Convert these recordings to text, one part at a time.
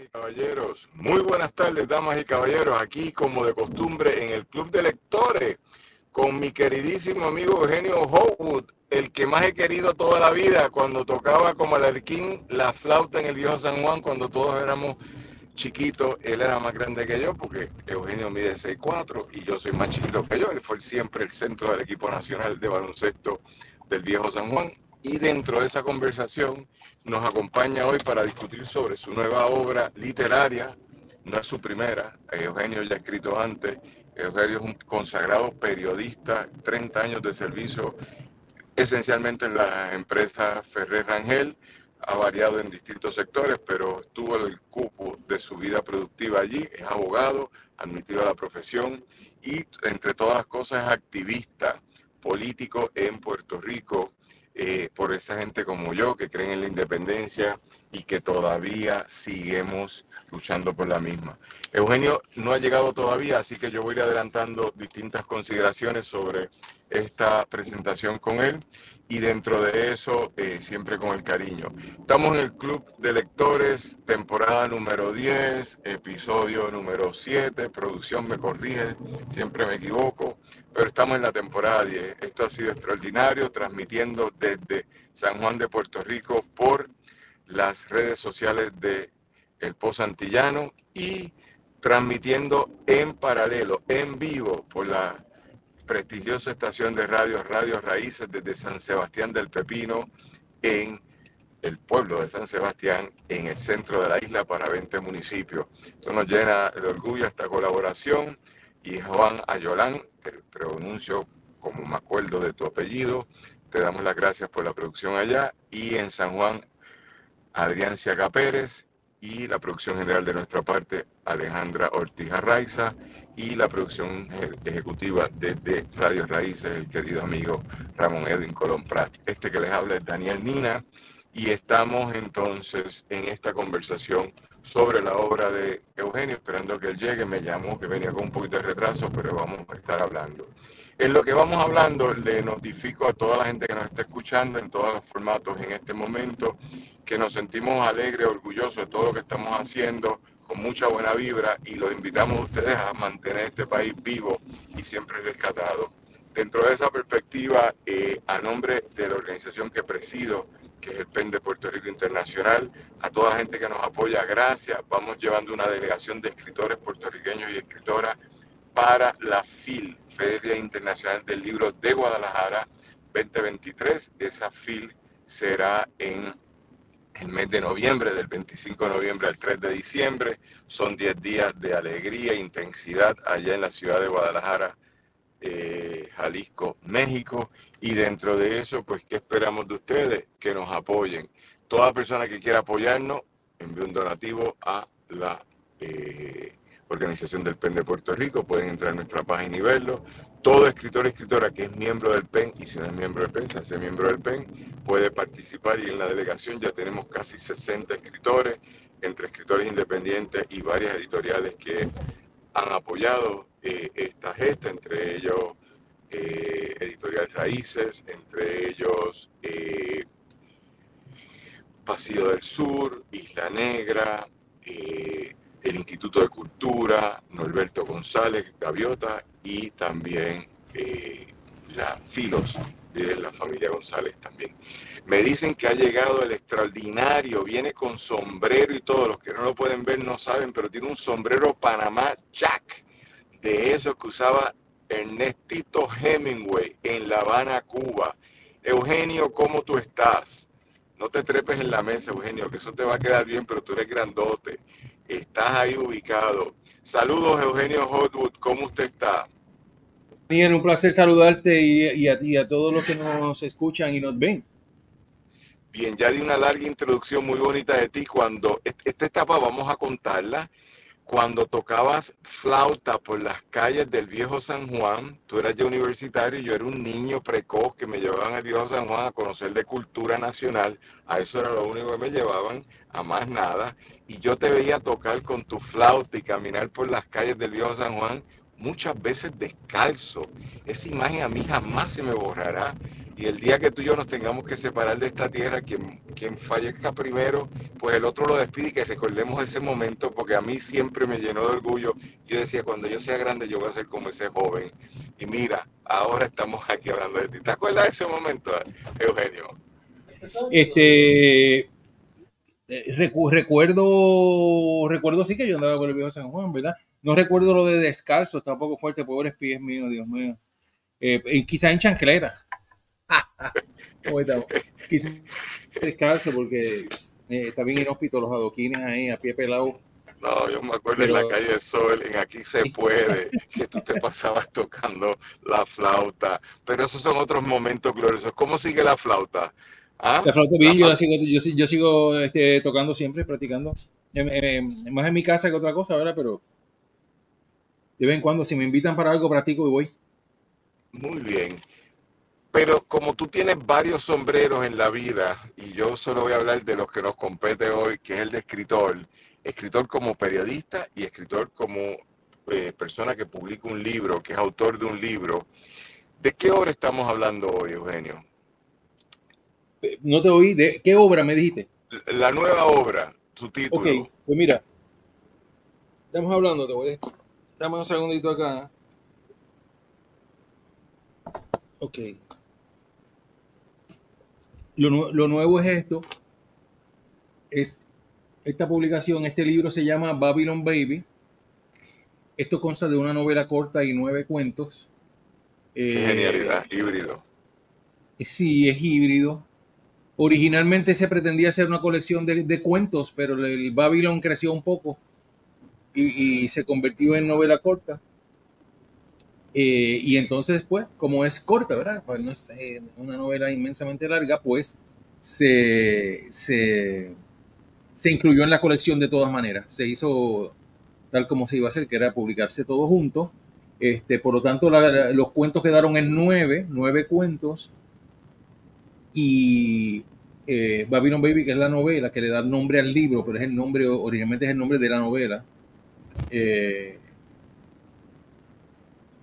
y caballeros, muy buenas tardes, damas y caballeros, aquí como de costumbre en el Club de Lectores, con mi queridísimo amigo Eugenio Howard, el que más he querido toda la vida, cuando tocaba como alerquín la flauta en el viejo San Juan, cuando todos éramos chiquitos. Él era más grande que yo, porque Eugenio mide 6'4" y yo soy más chiquito que yo. Él fue siempre el centro del equipo nacional de baloncesto del viejo San Juan. Y dentro de esa conversación nos acompaña hoy para discutir sobre su nueva obra literaria. No es su primera, Eugenio ya ha escrito antes. Eugenio es un consagrado periodista, 30 años de servicio, esencialmente en la empresa Ferrer Rangel. Ha variado en distintos sectores, pero tuvo el cupo de su vida productiva allí. Es abogado, admitido a la profesión y, entre todas las cosas, es activista político en Puerto Rico, por esa gente como yo que creen en la independencia y que todavía seguimos luchando por la misma. Eugenio no ha llegado todavía, así que yo voy a ir adelantando distintas consideraciones sobre esta presentación con él, y dentro de eso siempre con el cariño. Estamos en el Club de Lectores, temporada número 10, episodio número 7, producción me corrige, siempre me equivoco, pero estamos en la temporada 10. Esto ha sido extraordinario, transmitiendo desde San Juan de Puerto Rico por las redes sociales de El Pozo Antillano y transmitiendo en paralelo, en vivo, por la prestigiosa estación de radio Radio Raíces desde San Sebastián del Pepino, en el pueblo de San Sebastián, en el centro de la isla, para 20 municipios. Esto nos llena de orgullo esta colaboración. Y Juan Ayolán, te pronuncio como me acuerdo de tu apellido, te damos las gracias por la producción allá. Y en San Juan, Adrián Ciaga Pérez, y la producción general de nuestra parte, Alejandra Ortiz Arraiza, y la producción ejecutiva desde Radio Raíces, el querido amigo Ramón Edwin Colón Prat. Este que les habla es Daniel Nina, y estamos entonces en esta conversación sobre la obra de Eugenio, esperando que él llegue. Me llamó que venía con un poquito de retraso, pero vamos a estar hablando. En lo que vamos hablando, le notifico a toda la gente que nos está escuchando en todos los formatos en este momento que nos sentimos alegres, orgullosos de todo lo que estamos haciendo, con mucha buena vibra, y los invitamos a ustedes a mantener este país vivo y siempre rescatado. Dentro de esa perspectiva, a nombre de la organización que presido, que es el PEN de Puerto Rico Internacional, a toda la gente que nos apoya, gracias. Vamos llevando una delegación de escritores puertorriqueños y escritoras para la FIL, Feria Internacional del Libro de Guadalajara 2023. Esa FIL será en el mes de noviembre, del 25 de noviembre al 3 de diciembre. Son 10 días de alegría e intensidad allá en la ciudad de Guadalajara, Jalisco, México. Y dentro de eso, pues, ¿qué esperamos de ustedes? Que nos apoyen. Toda persona que quiera apoyarnos, envíe un donativo a la organización del PEN de Puerto Rico. Pueden entrar a nuestra página y verlo. Todo escritor y escritora que es miembro del PEN, y si no es miembro del PEN, se hace miembro del PEN, puede participar. Y en la delegación ya tenemos casi 60 escritores, entre escritores independientes y varias editoriales que han apoyado esta gesta, entre ellos Editorial Raíces, entre ellos Pasillo del Sur, Isla Negra, el Instituto de Cultura, Norberto González Gaviota, y también la Filos de la familia González también. Me dicen que ha llegado el extraordinario, viene con sombrero y todo. Los que no lo pueden ver no saben, pero tiene un sombrero Panamá Jack, de esos que usaba Ernestito Hemingway en La Habana, Cuba. Eugenio, ¿cómo tú estás? No te trepes en la mesa, Eugenio, que eso te va a quedar bien, pero tú eres grandote. Estás ahí ubicado. Saludos, Eugenio Hotwood, ¿cómo usted está? Daniel, un placer saludarte y a todos los que nos escuchan y nos ven. Bien, ya di una larga introducción muy bonita de ti. Cuando esta etapa vamos a contarla. Cuando tocabas flauta por las calles del viejo San Juan, tú eras ya universitario y yo era un niño precoz que me llevaban al viejo San Juan a conocer de cultura nacional. A eso era lo único que me llevaban, a más nada. Y yo te veía tocar con tu flauta y caminar por las calles del viejo San Juan, muchas veces descalzo. Esa imagen a mí jamás se me borrará. Y el día que tú y yo nos tengamos que separar de esta tierra, quien fallezca primero, pues el otro lo despide y que recordemos ese momento, porque a mí siempre me llenó de orgullo. Yo decía, cuando yo sea grande, yo voy a ser como ese joven. Y mira, ahora estamos aquí hablando de ti. ¿Te acuerdas de ese momento, Eugenio? Este, recuerdo sí que yo andaba por el viejo San Juan, ¿verdad? No recuerdo lo de descalzo, está un poco fuerte, pobres pies míos, Dios mío. Quizá en chancleta. Quizá descalzo porque está bien inhóspito los adoquines ahí a pie pelado. No, yo me acuerdo en la Pero calle del Sol, en Aquí se puede, que tú te pasabas tocando la flauta. Pero esos son otros momentos gloriosos. ¿Cómo sigue la flauta? ¿Ah? la flauta La bien, flauta. yo sigo tocando siempre, practicando. Más en mi casa que otra cosa, ¿verdad? Pero de vez en cuando, si me invitan para algo, practico y voy. Muy bien. Pero como tú tienes varios sombreros en la vida, y yo solo voy a hablar de los que nos compete hoy, que es el de escritor, escritor como periodista y escritor como persona que publica un libro, que es autor de un libro. ¿De qué obra estamos hablando hoy, Eugenio? No te oí. ¿De qué obra me dijiste? La nueva obra, su Ok, título. pues mira, estamos hablando, dame un segundito acá. Ok. Lo nuevo es esto, es esta publicación, este libro se llama Babylon Baby. Esto consta de una novela corta y 9 cuentos. Qué genialidad, híbrido. Sí, es híbrido. Originalmente se pretendía hacer una colección de cuentos, pero el Babylon creció un poco y se convirtió en novela corta. Y entonces, pues, como es corta, ¿verdad? Pues no es una novela inmensamente larga, pues se incluyó en la colección de todas maneras. Se hizo tal como se iba a hacer, que era publicarse todo junto. Por lo tanto, los cuentos quedaron en 9 cuentos. Y Babylon Baby, que es la novela que le da nombre al libro, pero es el nombre, originalmente es el nombre de la novela.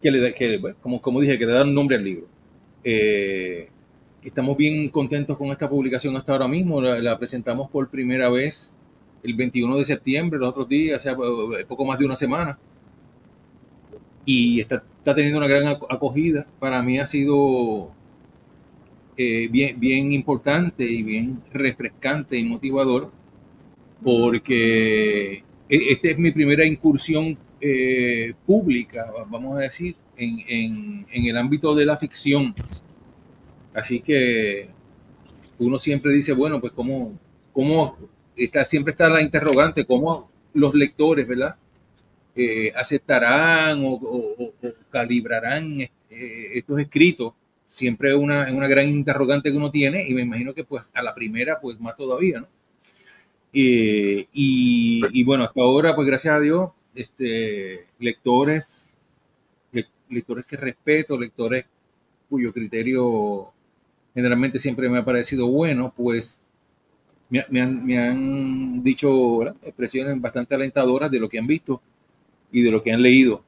Bueno, como dije, que le da nombre al libro. Estamos bien contentos con esta publicación hasta ahora mismo. La presentamos por primera vez el 21 de septiembre, los otros días, hace poco más de una semana. Y está teniendo una gran acogida. Para mí ha sido bien importante y bien refrescante y motivador, porque esta es mi primera incursión pública, vamos a decir, en el ámbito de la ficción. Así que uno siempre dice, bueno, pues cómo siempre está la interrogante, cómo los lectores, ¿verdad? Aceptarán o calibrarán estos escritos. Siempre es una gran interrogante que uno tiene, y me imagino que pues a la primera pues más todavía, ¿no? Y bueno, hasta ahora pues gracias a Dios, lectores que respeto, lectores cuyo criterio generalmente siempre me ha parecido bueno, pues me han dicho, ¿verdad?, expresiones bastante alentadoras de lo que han visto y de lo que han leído.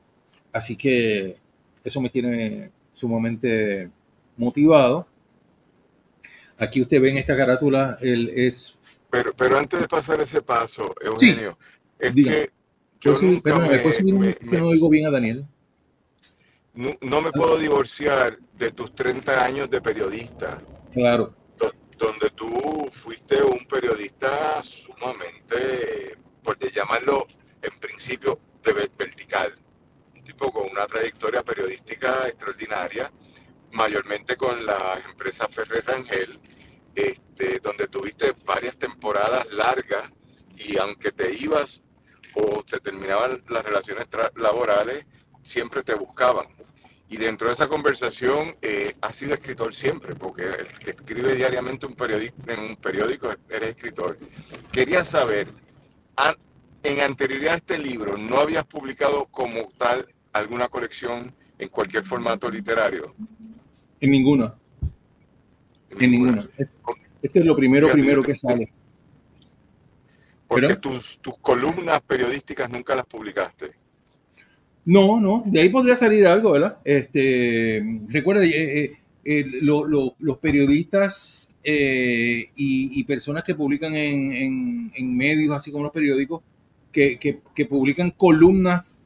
Así que eso me tiene sumamente motivado. Aquí usted ve en esta carátula, Pero antes de pasar ese paso, Sí, Eugenio, es dígame. que yo nunca Perdóname, ¿puedes seguir que no oigo bien a Daniel? no me puedo divorciar de tus 30 años de periodista, Claro. donde tú fuiste un periodista sumamente, por llamarlo en principio, vertical. Un tipo con una trayectoria periodística extraordinaria, mayormente con la empresa Ferrer Rangel, donde tuviste varias temporadas largas, y aunque te ibas o se terminaban las relaciones laborales, siempre te buscaban. Y dentro de esa conversación has sido escritor siempre, porque el que escribe diariamente en un periódico eres escritor. Quería saber, en anterioridad a este libro, ¿no habías publicado como tal alguna colección en cualquier formato literario? En ninguna. En En ninguna. ninguna. Esto es lo Fíjate, primero que sale. porque ¿Pero? tus columnas periodísticas nunca las publicaste. No, de ahí podría salir algo, ¿verdad? Recuerde, los periodistas y personas que publican en medios, así como los periódicos, que publican columnas,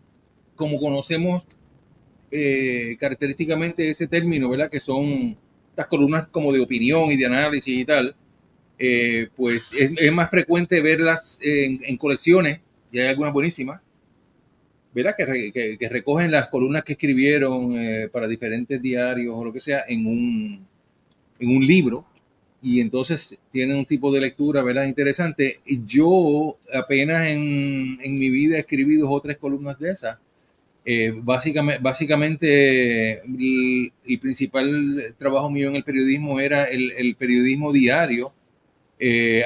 como conocemos característicamente ese término, ¿verdad? Que son las columnas como de opinión y de análisis y tal, pues es más frecuente verlas en colecciones, y hay algunas buenísimas, ¿verdad? Que recogen las columnas que escribieron para diferentes diarios o lo que sea en un libro, y entonces tienen un tipo de lectura, ¿verdad? Interesante. Yo apenas en mi vida he escribido 2 o 3 columnas de esas. Básicamente el principal trabajo mío en el periodismo era el periodismo diario,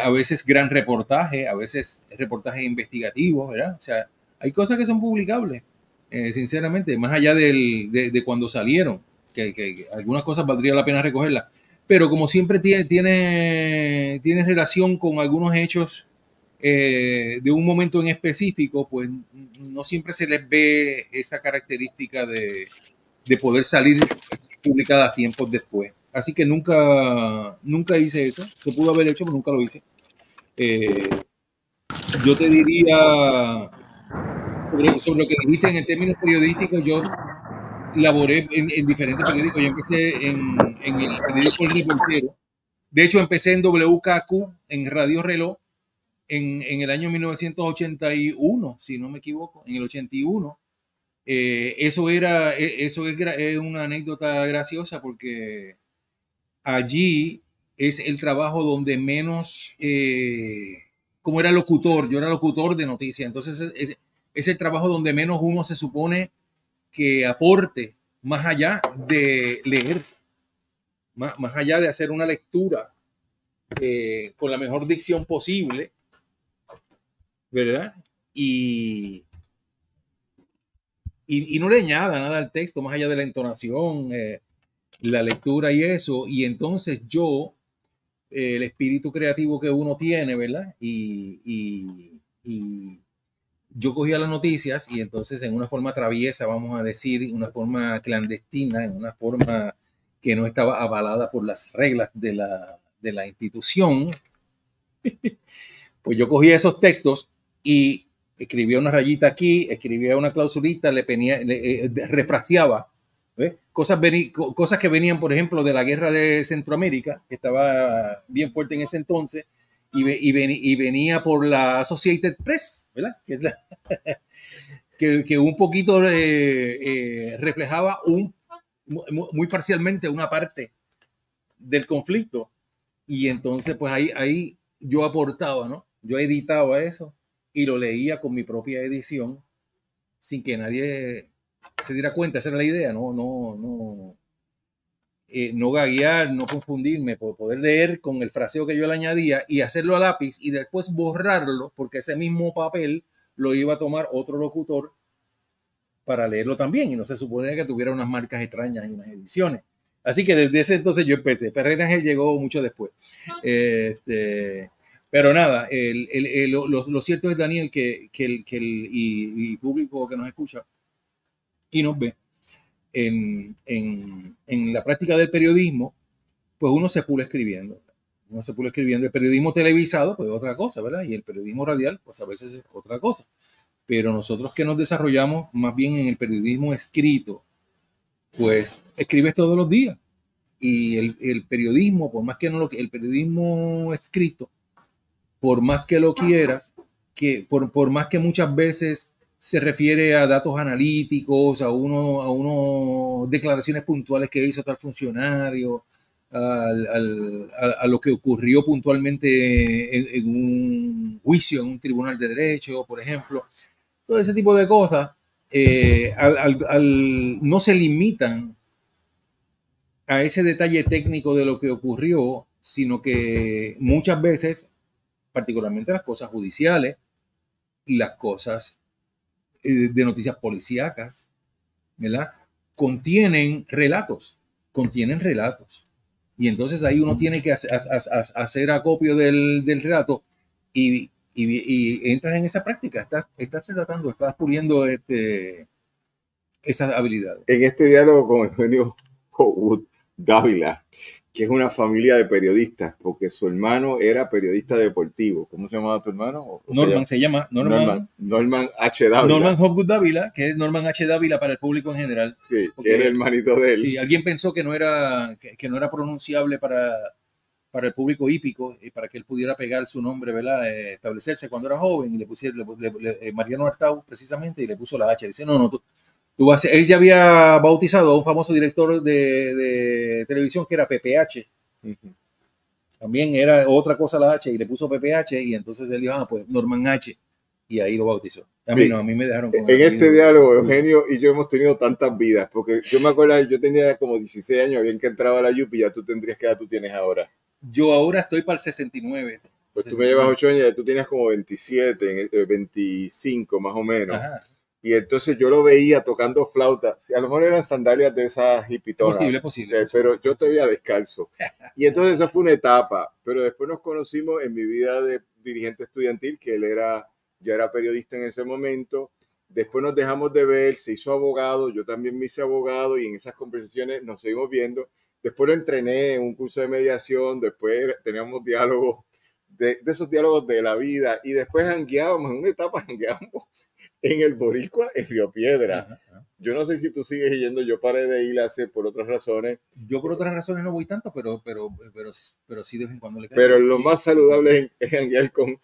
a veces gran reportaje, a veces reportajes investigativos, ¿verdad? O sea, hay cosas que son publicables, sinceramente, más allá de cuando salieron, que algunas cosas valdría la pena recogerlas, pero como siempre tiene relación con algunos hechos de un momento en específico, pues no siempre se les ve esa característica de poder salir publicadas tiempos después. Así que nunca hice eso. Se pudo haber hecho, pero nunca lo hice. Yo te diría, sobre lo que dijiste en términos periodísticos, yo laboré en diferentes periódicos. Yo empecé en el periódico El Reportero. De hecho, empecé en WKQ, en Radio Reloj, en el año 1981, si no me equivoco, en el 81. Eso es una anécdota graciosa porque allí es el trabajo donde menos, como era locutor, yo era locutor de noticias, entonces es el trabajo donde menos uno se supone que aporte más allá de leer, más allá de hacer una lectura con la mejor dicción posible, ¿verdad? Y no le añada nada al texto, más allá de la entonación, la lectura y eso. Y entonces el espíritu creativo que uno tiene, ¿verdad? Y yo cogía las noticias y entonces en una forma traviesa, vamos a decir, en una forma clandestina, en una forma que no estaba avalada por las reglas de la institución, pues yo cogía esos textos y escribía una rayita aquí, escribía una clausulita, refraseaba cosas que venían, por ejemplo, de la guerra de Centroamérica, que estaba bien fuerte en ese entonces, y venía por la Associated Press, ¿verdad? Que un poquito reflejaba muy parcialmente una parte del conflicto. Y entonces, pues ahí yo aportaba, ¿no? Yo editaba eso y lo leía con mi propia edición sin que nadie se diera cuenta. Esa era la idea, no gaguear, no confundirme, poder leer con el fraseo que yo le añadía y hacerlo a lápiz y después borrarlo, porque ese mismo papel lo iba a tomar otro locutor para leerlo también, y no se suponía que tuviera unas marcas extrañas en unas ediciones. Así que desde ese entonces yo empecé. Ferrer Ángel llegó mucho después. Pero nada, lo cierto es, Daniel, y público que nos escucha y nos ve, en la práctica del periodismo, pues uno se pula escribiendo. Uno se pula escribiendo. El periodismo televisado, pues es otra cosa, ¿verdad? Y el periodismo radial, pues a veces es otra cosa. Pero nosotros que nos desarrollamos más bien en el periodismo escrito, pues escribes todos los días. Y el periodismo, por más que no el periodismo escrito, por más que lo quieras, por más que muchas veces se refiere a datos analíticos, a uno declaraciones puntuales que hizo tal funcionario, a lo que ocurrió puntualmente en un juicio, en un tribunal de derecho, por ejemplo, todo ese tipo de cosas, no se limitan a ese detalle técnico de lo que ocurrió, sino que muchas veces, particularmente las cosas judiciales, las cosas de noticias policíacas, ¿verdad? Contienen relatos. Y entonces ahí uno tiene que hacer acopio del relato y entras en esa práctica, estás relatando, estás puliendo esas habilidades. En este diálogo con Eugenio Howard, Dávila, que es una familia de periodistas, porque su hermano era periodista deportivo. ¿Cómo se llamaba tu hermano? Norman se llama. Norman H. Dávila. Norman Hopgood Dávila, que es Norman H. Dávila para el público en general. Sí, que es el hermanito de él. Sí, alguien pensó que no era pronunciable para el público hípico y para que él pudiera pegar su nombre, ¿verdad? Establecerse cuando era joven y le pusieron Mariano Artau precisamente y le puso la H. Dice, no, tú vas a ser. Él ya había bautizado a un famoso director de televisión que era PPH. También era otra cosa la H y le puso PPH y entonces él dijo, pues Norman H. Y ahí lo bautizó. A mí me dejaron con en este diálogo, Eugenio y yo hemos tenido tantas vidas, porque yo me acuerdo, yo tenía como 16 años, bien que entraba a la UPI, ya tú tendrías que edad tú tienes ahora. Yo ahora estoy para el 69. Pues tú me llevas 8 años, tú tenías como 27, 25 más o menos. Ajá. Y entonces yo lo veía tocando flauta. A lo mejor eran sandalias de esas hipitonas. Posible. Pero yo te veía descalzo. Y entonces esa fue una etapa. Pero después nos conocimos en mi vida de dirigente estudiantil, que él ya era periodista en ese momento. Después nos dejamos de ver, se hizo abogado, yo también me hice abogado y en esas conversaciones nos seguimos viendo. Después lo entrené en un curso de mediación, después teníamos diálogos, de esos diálogos de la vida y después jangueábamos, en una etapa jangueábamos en el Boricua, en Río Piedra. Yo no sé si tú sigues yendo, yo paré de ir por otras razones. Yo por otras razones no voy tanto, pero sí de vez en cuando le caigo. Pero lo más saludable es janguear con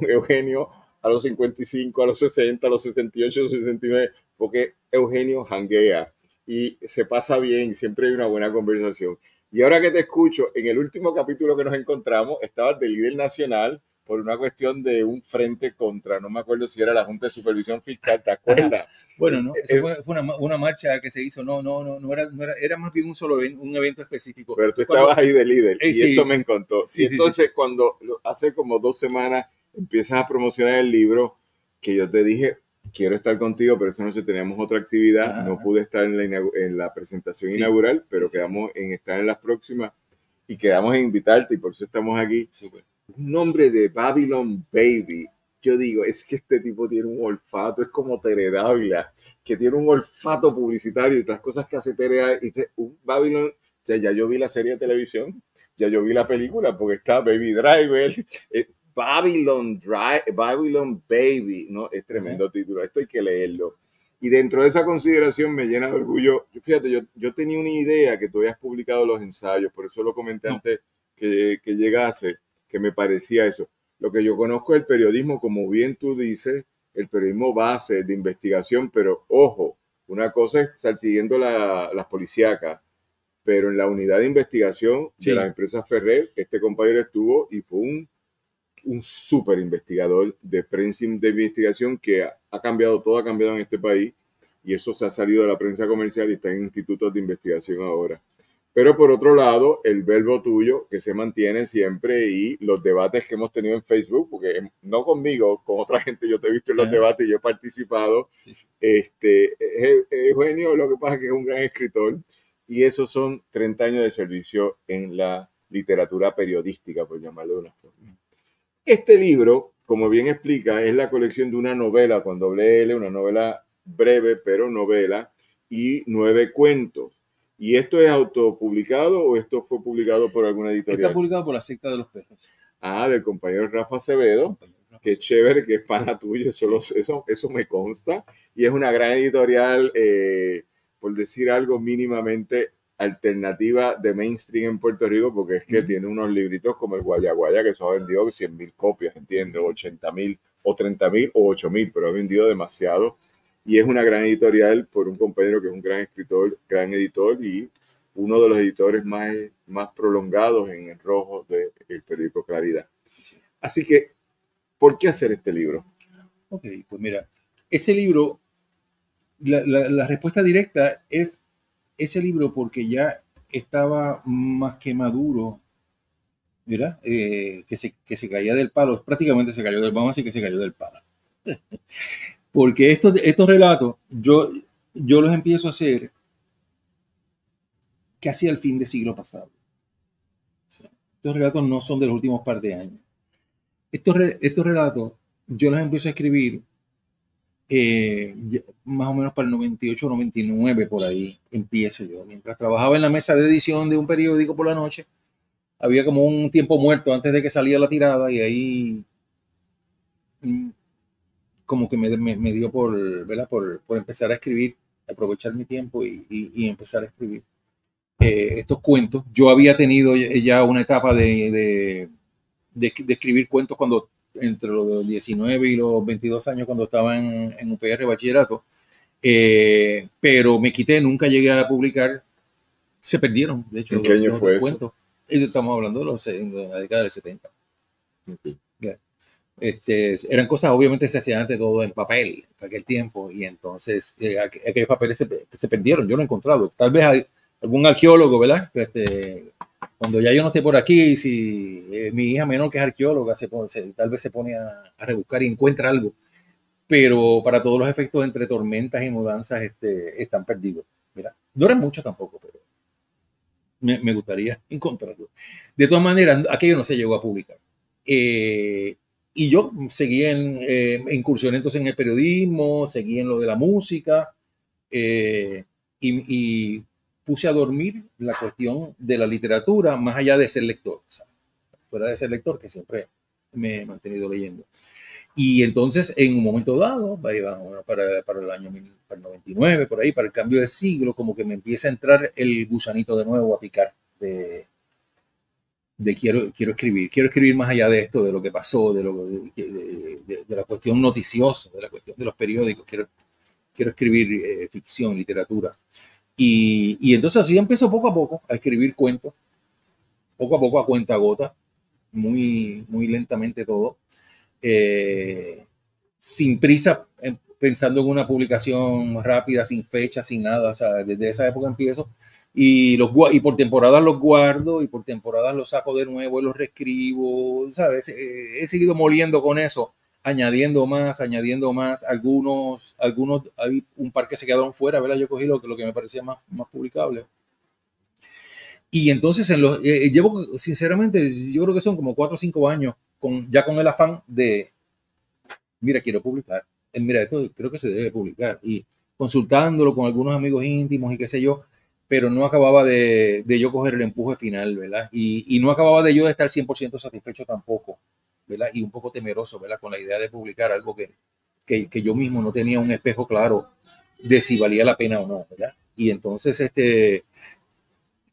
Eugenio a los 55, a los 60, a los 68, a los 69, porque Eugenio janguea y se pasa bien, siempre hay una buena conversación. Y ahora que te escucho, en el último capítulo que nos encontramos, estabas de líder nacional por una cuestión de un frente contra, no me acuerdo si era la Junta de Supervisión Fiscal, ¿te acuerdas? Bueno, no, eso fue una marcha que se hizo, no era más bien un evento específico. Pero tú estabas ahí de líder y eso me encantó. Y entonces cuando hace como 2 semanas empiezas a promocionar el libro, que yo te dije, quiero estar contigo, pero esa noche teníamos otra actividad, no pude estar en la presentación inaugural, pero quedamos en estar en las próximas y quedamos en invitarte y por eso estamos aquí. Super. Un nombre de Babylon Baby, yo digo, es que este tipo tiene un olfato, es como Tere Dávila, que tiene un olfato publicitario y las cosas que hace Tere, un Babylon, ya yo vi la serie de televisión, ya yo vi la película, porque está Baby Driver, Babylon Baby, ¿no? Es tremendo título, esto hay que leerlo. Y dentro de esa consideración me llena de orgullo. Fíjate, yo tenía una idea que tú habías publicado los ensayos, por eso lo comenté antes que llegase, que me parecía eso. Lo que yo conozco es el periodismo, como bien tú dices, el periodismo base de investigación, pero ojo, una cosa es estar siguiendo las policíacas, pero en la unidad de investigación de las empresas Ferrer, este compañero estuvo y fue un súper investigador de prensa de investigación que ha cambiado, todo ha cambiado en este país y eso se ha salido de la prensa comercial y está en institutos de investigación ahora. Pero por otro lado, el verbo tuyo que se mantiene siempre y los debates que hemos tenido en Facebook, porque no conmigo, con otra gente, yo te he visto en los debates y yo he participado. Eugenio, lo que pasa es que es un gran escritor y esos son 30 años de servicio en la literatura periodística, por llamarlo de una forma. Este libro, como bien explica, es la colección de una novela, con doble L, una novela breve, pero novela, y 9 cuentos. ¿Y esto es autopublicado o esto fue publicado por alguna editorial? Está publicado por La Secta de los Perros. Ah, del compañero Rafa Acevedo, que es chévere, que es pana tuyo, eso me consta. Y es una gran editorial, por decir algo mínimamente alternativa de mainstream en Puerto Rico, porque es que tiene unos libritos como el Guayaguaya, que eso ha vendido 100,000 copias, ¿entiendes? 80,000 o 30,000 o 8,000, pero ha vendido demasiado. Y es una gran editorial por un compañero que es un gran escritor, gran editor y uno de los editores más prolongados en el rojo del periódico Claridad. Así que, ¿por qué hacer este libro? Ok, pues mira, ese libro, la respuesta directa es ese libro porque ya estaba más que maduro, ¿verdad? Que se caía del palo, prácticamente se cayó del, vamos a decir que se cayó del palo. Porque estos relatos, yo los empiezo a hacer casi al fin del siglo pasado. Estos relatos no son de los últimos par de años. Estos relatos, yo los empiezo a escribir más o menos para el 98, 99, por ahí empiezo yo. Mientras trabajaba en la mesa de edición de un periódico por la noche, había como un tiempo muerto antes de que salía la tirada y ahí como que me dio por, ¿verdad? Por empezar a escribir, aprovechar mi tiempo y empezar a escribir estos cuentos. Yo había tenido ya una etapa de escribir cuentos cuando entre los 19 y los 22 años cuando estaba en UPR bachillerato, pero me quité, nunca llegué a publicar, se perdieron, de hecho, ¿En qué año los fue eso? cuentos. Estamos hablando de la década del 70. Okay. Eran cosas, obviamente se hacían antes todo en papel, en aquel tiempo, y entonces aquellos papeles se perdieron, yo no he encontrado. Tal vez hay algún arqueólogo, ¿verdad? Cuando ya yo no esté por aquí, si mi hija menor que es arqueóloga, tal vez se pone a rebuscar y encuentra algo, pero para todos los efectos entre tormentas y mudanzas están perdidos. Mira, no eran muchos tampoco, pero me gustaría encontrarlo. De todas maneras, aquello no se llegó a publicar. Y yo seguí incursioné entonces en el periodismo, seguí en lo de la música y puse a dormir la cuestión de la literatura más allá de ser lector. O sea, fuera de ser lector, que siempre me he mantenido leyendo. Y entonces, en un momento dado, para el año para el 99, por ahí, para el cambio de siglo, como que me empieza a entrar el gusanito de nuevo a picar de quiero escribir más allá de esto, de lo que pasó, de la cuestión noticiosa, de la cuestión de los periódicos, quiero escribir ficción, literatura. Y entonces así empezó poco a poco a escribir cuentos, poco a poco, a cuenta gota, muy, muy lentamente todo, sin prisa, pensando en una publicación rápida, sin fecha, sin nada. O sea, desde esa época empiezo. Y por temporadas los guardo y por temporadas los saco de nuevo y los reescribo, ¿sabes? He seguido moliendo con eso, añadiendo más. Algunos, hay un par que se quedaron fuera, ¿verdad? Yo cogí lo que me parecía más publicable. Y entonces llevo, sinceramente, yo creo que son como 4 o 5 años ya con el afán de, mira, quiero publicar, mira, esto creo que se debe publicar. Y consultándolo con algunos amigos íntimos y qué sé yo, pero no acababa de yo coger el empuje final, ¿verdad? Y no acababa de yo de estar 100% satisfecho tampoco, ¿verdad? Y un poco temeroso, ¿verdad? Con la idea de publicar algo que yo mismo no tenía un espejo claro de si valía la pena o no, ¿verdad? Y entonces,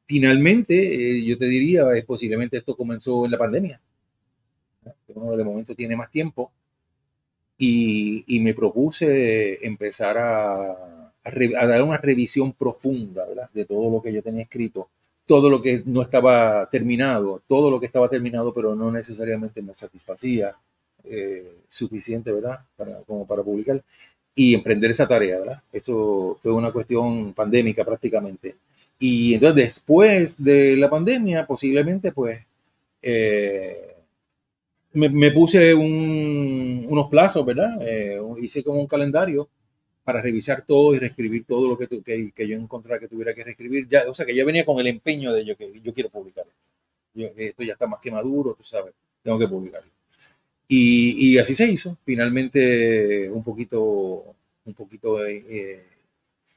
finalmente, yo te diría, posiblemente esto comenzó en la pandemia. Uno de momento tiene más tiempo y me propuse empezar a dar una revisión profunda, ¿verdad? De todo lo que yo tenía escrito, todo lo que no estaba terminado, todo lo que estaba terminado, pero no necesariamente me satisfacía suficiente, ¿verdad? Como para publicar y emprender esa tarea, ¿verdad? Esto fue una cuestión pandémica prácticamente. Y entonces después de la pandemia, posiblemente, pues, me puse unos plazos, ¿verdad? Hice como un calendario para revisar todo y reescribir todo lo que yo encontrara que tuviera que reescribir. Ya, o sea, que ya venía con el empeño de que yo quiero publicar. Esto ya está más que maduro, tú sabes, tengo que publicarlo. Y así se hizo. Finalmente, un poquito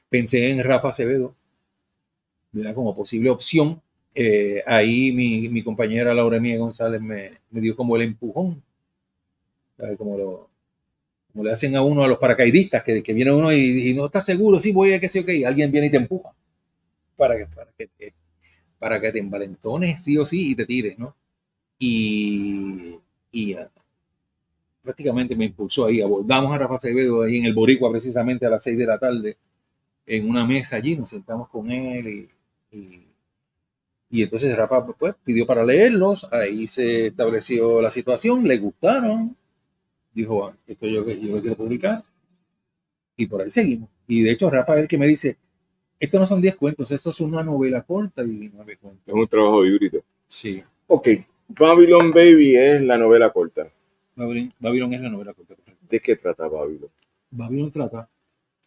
pensé en Rafa Acevedo, ¿verdad? Como posible opción. Ahí mi compañera Laura Mía González me dio como el empujón, ¿sabes? Como le hacen a uno a los paracaidistas, que viene uno y no está seguro, sí voy a que sí, ok, alguien viene y te empuja para que te envalentones sí o sí y te tires, ¿no? Y prácticamente me impulsó ahí. Abordamos a Rafa Acevedo ahí en el Boricua precisamente a las 6 de la tarde en una mesa allí, nos sentamos con él y entonces Rafa pues, pidió para leerlos, ahí se estableció la situación, le gustaron, dijo, esto yo quiero publicar, y por ahí seguimos. Y de hecho Rafa es el que me dice, esto no son 10 cuentos, esto es una novela corta y 9 cuentos. Es un trabajo híbrido. Sí. Ok, Babylon Baby es la novela corta. Babylon es la novela corta. ¿De qué trata Babylon? Babylon trata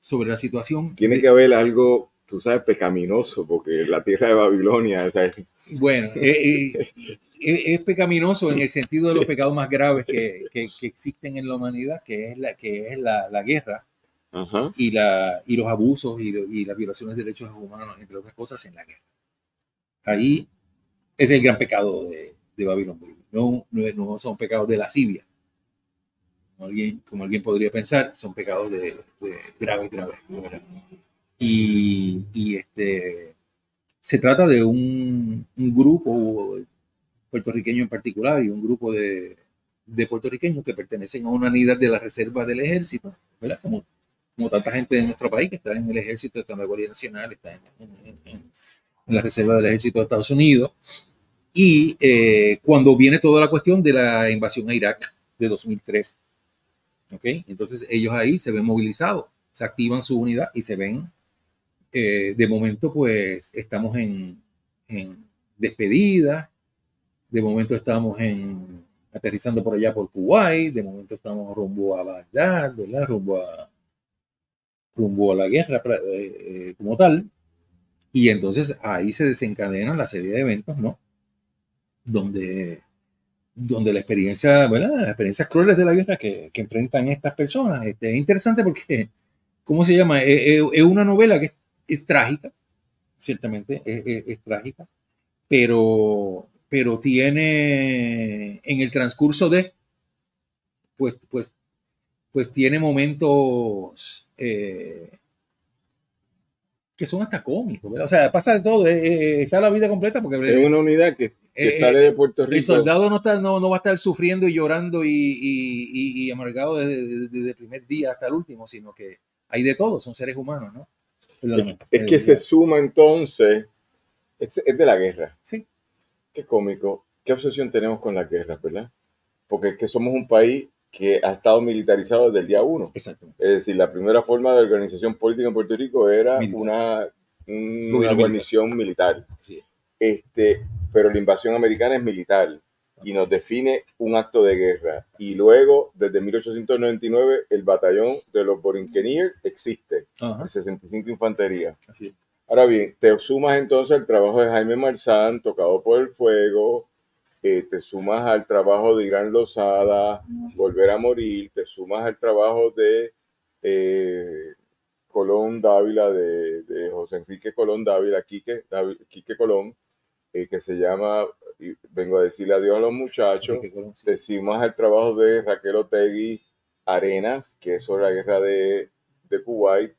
sobre la situación. Tiene que haber algo, tú sabes, pecaminoso, porque la tierra de Babilonia, ¿sabes? Bueno, es pecaminoso en el sentido de los pecados más graves que existen en la humanidad, que es la guerra, Ajá. y los abusos y las violaciones de derechos humanos, entre otras cosas, en la guerra. Ahí es el gran pecado de Babylon Bay. No son pecados de lascivia, como alguien podría pensar, son pecados de graves. Se trata de un grupo puertorriqueño en particular y un grupo de puertorriqueños que pertenecen a una unidad de la reserva del ejército, ¿verdad? Como tanta gente de nuestro país que está en el ejército, está en la Guardia Nacional, está en la reserva del ejército de Estados Unidos. Y cuando viene toda la cuestión de la invasión a Irak de 2003, ¿okay? Entonces ellos ahí se ven movilizados, se activan su unidad y se ven, de momento pues estamos en despedida, de momento estamos aterrizando por allá por Kuwait, de momento estamos rumbo a Bagdad, ¿verdad? Rumbo a la guerra como tal, y entonces ahí se desencadenan la serie de eventos, ¿no? Donde la experiencia, ¿verdad? Las experiencias crueles de la guerra que enfrentan estas personas. Es interesante porque, ¿cómo se llama? Es una novela que es trágica, ciertamente es trágica, pero tiene en el transcurso pues tiene momentos que son hasta cómicos, ¿verdad? O sea, pasa de todo, está la vida completa porque Es una unidad que sale de Puerto Rico. El soldado no va a estar sufriendo y llorando y amargado desde el primer día hasta el último, sino que hay de todo, son seres humanos, ¿no? Es que se suma entonces, es de la guerra. Sí. Qué cómico, qué obsesión tenemos con la guerra, ¿verdad? Porque es que somos un país que ha estado militarizado desde el día 1. Exactamente. Es decir, la primera forma de organización política en Puerto Rico era Militar. una guarnición militar. Sí. Pero la invasión americana es militar y nos define un acto de guerra. Y luego, desde 1899, el batallón de los Borinqueniers existe, el 65 Infantería. Así es. Ahora bien, te sumas entonces al trabajo de Jaime Marzán, Tocado por el Fuego, te sumas al trabajo de Irán Lozada, Volver a Morir, te sumas al trabajo de Colón Dávila, de José Enrique Colón Dávila, Quique Colón, que se llama Vengo a decirle adiós a los muchachos. Te sumas al trabajo de Raquel Otegui Arenas, que es sobre la guerra de Kuwait.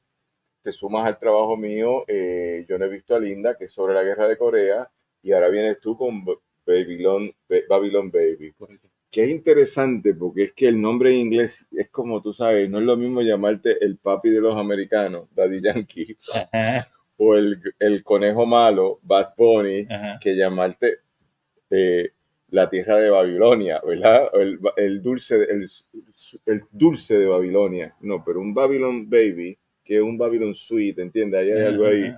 Te sumas al trabajo mío, Yo no he visto a Linda, que es sobre la guerra de Corea, y ahora vienes tú con Babylon Baby. Correcto. Que es interesante porque es que el nombre en inglés es como tú sabes, no es lo mismo llamarte el papi de los americanos, Daddy Yankee, o el conejo malo, Bad Bunny, que llamarte la tierra de Babilonia, ¿verdad? El dulce de Babilonia. No, pero un Babylon Baby, que es un Babylon Sweet, ¿entiendes? Hay algo ahí.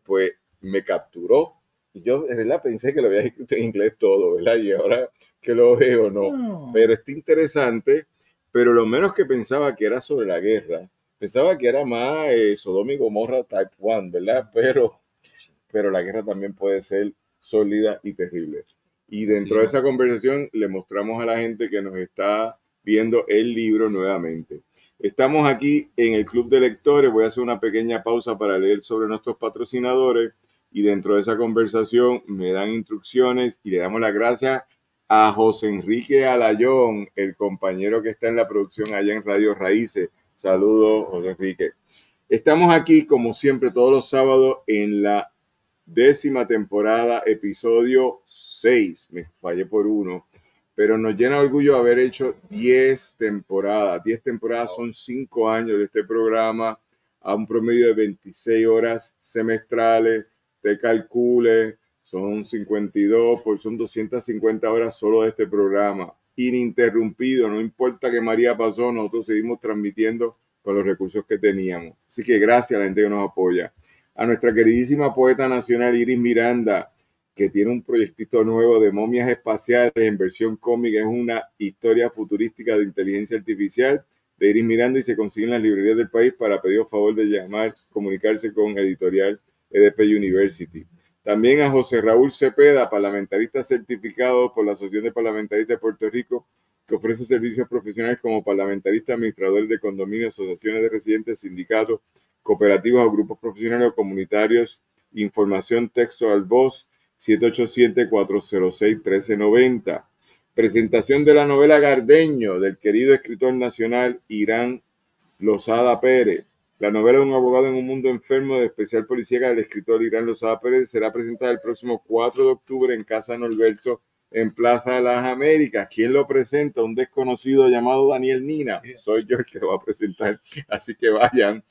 Pues me capturó. Y yo, de verdad, pensé que lo había escrito en inglés todo, ¿verdad? Y ahora que lo veo, no. Pero está interesante, pero lo menos que pensaba que era sobre la guerra, pensaba que era más Sodoma y Gomorra Type 1, ¿verdad? Pero la guerra también puede ser sólida y terrible. Y dentro de esa conversación le mostramos a la gente que nos está viendo el libro nuevamente. Estamos aquí en el Club de Lectores. Voy a hacer una pequeña pausa para leer sobre nuestros patrocinadores y dentro de esa conversación me dan instrucciones y le damos las gracias a José Enrique Alayón, el compañero que está en la producción allá en Radio Raíces. Saludos, José Enrique. Estamos aquí, como siempre, todos los sábados en la 10ª temporada, episodio 6. Me fallé por uno, pero nos llena de orgullo haber hecho 10 temporadas. 10 temporadas son 5 años de este programa a un promedio de 26 horas semestrales. Te calcule, son 52, son 250 horas solo de este programa, ininterrumpido, no importa que María pasó, nosotros seguimos transmitiendo con los recursos que teníamos. Así que gracias a la gente que nos apoya. A nuestra queridísima poeta nacional Iris Miranda, que tiene un proyectito nuevo de momias espaciales en versión cómica, es una historia futurística de inteligencia artificial de Iris Miranda y se consigue en las librerías del país. Para pedir favor de llamar, comunicarse con Editorial EDP University. También a José Raúl Cepeda, parlamentarista certificado por la Asociación de Parlamentaristas de Puerto Rico, que ofrece servicios profesionales como parlamentarista, administrador de condominios, asociaciones de residentes, sindicatos, cooperativas o grupos profesionales o comunitarios. Información texto al voz 787-406-1390. Presentación de la novela Gardeño del querido escritor nacional Irán Lozada Pérez. La novela de un abogado en un mundo enfermo de especial policíaca del escritor Irán Lozada Pérez será presentada el próximo 4 de octubre en Casa Norberto en Plaza de las Américas. ¿Quién lo presenta? Un desconocido llamado Daniel Nina. Soy yo el que lo va a presentar, así que vayan.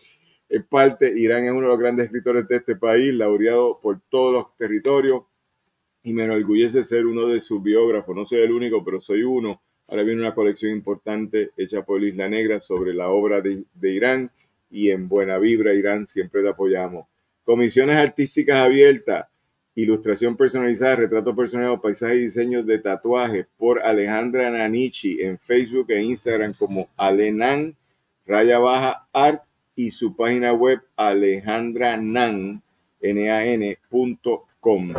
En parte, Irán es uno de los grandes escritores de este país, laureado por todos los territorios, y me enorgullece ser uno de sus biógrafos. No soy el único, pero soy uno. Ahora viene una colección importante hecha por Isla Negra sobre la obra de Irán, y en Buena Vibra, Irán, siempre te apoyamos. Comisiones artísticas abiertas, ilustración personalizada, retrato personal, paisajes y diseños de tatuajes por Alejandra Nanichi en Facebook e Instagram como Alenan _art y su página web alejandranan.com.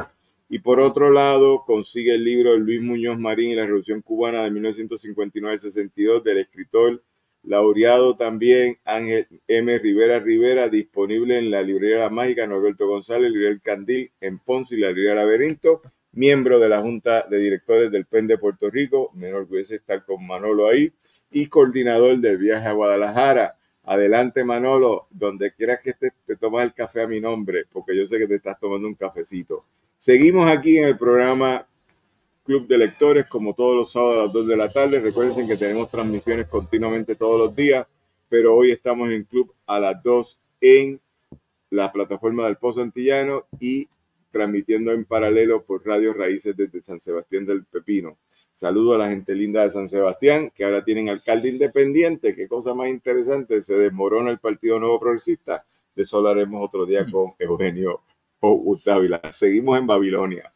Y por otro lado, consigue el libro Luis Muñoz Marín y la Revolución Cubana de 1959 al 62 del escritor laureado también Ángel M. Rivera, disponible en la librería La Mágica, Norberto González, librería El Candil en Ponce y la librería Laberinto, miembro de la Junta de Directores del PEN de Puerto Rico, me enorgullece estar con Manolo ahí, y coordinador del viaje a Guadalajara. Adelante, Manolo, donde quieras que estés, te tomas el café a mi nombre, porque yo sé que te estás tomando un cafecito. Seguimos aquí en el programa Club de Lectores, como todos los sábados a las 2 de la tarde. Recuerden que tenemos transmisiones continuamente todos los días, pero hoy estamos en Club a las 2 en la plataforma del Pozo Antillano y transmitiendo en paralelo por Radio Raíces desde San Sebastián del Pepino. Saludo a la gente linda de San Sebastián, que ahora tienen alcalde independiente. Qué cosa más interesante, se desmorona el Partido Nuevo Progresista. De eso hablaremos otro día con Eugenio Dávila. Seguimos en Babilonia.